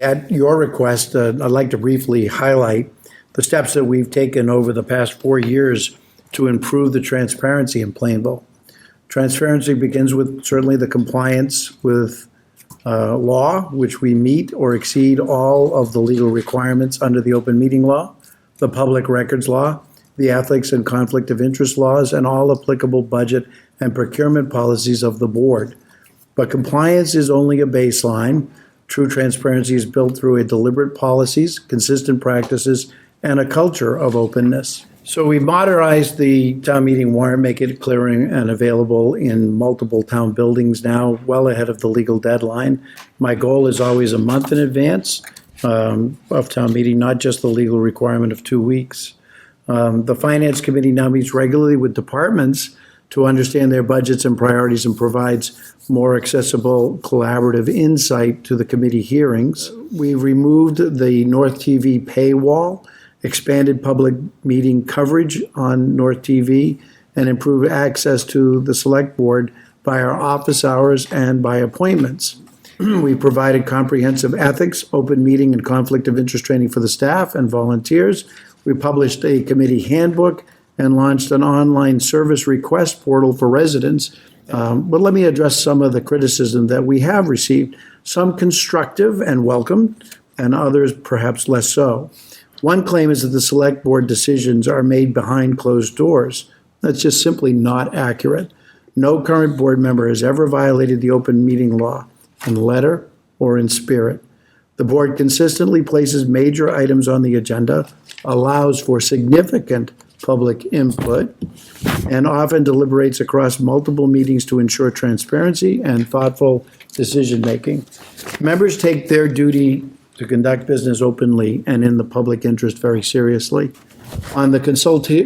At your request, I'd like to briefly highlight the steps that we've taken over the past 4 years to improve the transparency in Plainville. Transparency begins with certainly the compliance with law, which we meet or exceed all of the legal requirements under the open meeting law, the public records law, the ethics and conflict of interest laws, and all applicable budget and procurement policies of the board. But compliance is only a baseline. True transparency is built through a deliberate policies, consistent practices, and a culture of openness. So we modernized the town meeting warrant, make it clear and available in multiple town buildings now, well ahead of the legal deadline. My goal is always a month in advance of town meeting, not just the legal requirement of 2 weeks. The Finance Committee now meets regularly with departments to understand their budgets and priorities and provides more accessible collaborative insight to the committee hearings. We removed the North TV paywall, expanded public meeting coverage on North TV, and improved access to the select board by our office hours and by appointments. We provided comprehensive ethics, open meeting, and conflict of interest training for the staff and volunteers. We published a committee handbook and launched an online service request portal for residents. But let me address some of the criticism that we have received, some constructive and welcome, and others perhaps less so. One claim is that the select board decisions are made behind closed doors. That's just simply not accurate. No current board member has ever violated the open meeting law in letter or in spirit. The board consistently places major items on the agenda, allows for significant public input, and often deliberates across multiple meetings to ensure transparency and thoughtful decision-making. Members take their duty to conduct business openly and in the public interest very seriously. On the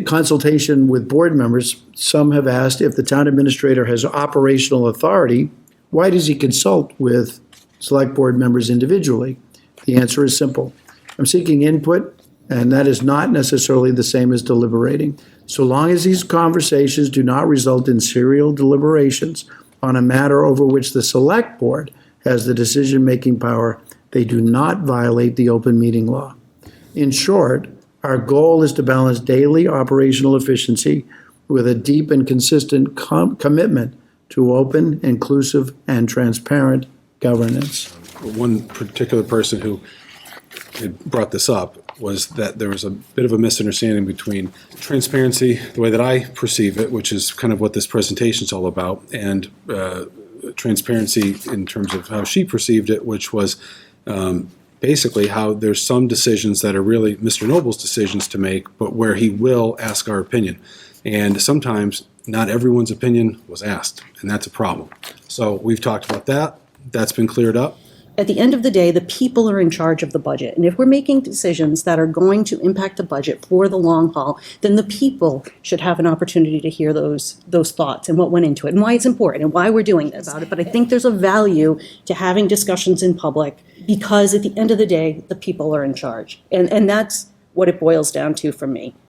consultation with board members, some have asked if the town administrator has operational authority, why does he consult with select board members individually? The answer is simple. I'm seeking input, and that is not necessarily the same as deliberating. So long as these conversations do not result in serial deliberations on a matter over which the select board has the decision-making power, they do not violate the open meeting law. In short, our goal is to balance daily operational efficiency with a deep and consistent commitment to open, inclusive, and transparent governance. One particular person who had brought this up was that there was a bit of a misunderstanding between transparency, the way that I perceive it, which is kind of what this presentation is all about, and transparency in terms of how she perceived it, which was basically how there's some decisions that are really Mr. Noble's decisions to make, but where he will ask our opinion. And sometimes not everyone's opinion was asked, and that's a problem. So we've talked about that. That's been cleared up. At the end of the day, the people are in charge of the budget. And if we're making decisions that are going to impact the budget for the long haul, then the people should have an opportunity to hear those thoughts and what went into it and why it's important and why we're doing this about it. But I think there's a value to having discussions in public because at the end of the day, the people are in charge. And that's what it boils down to for me.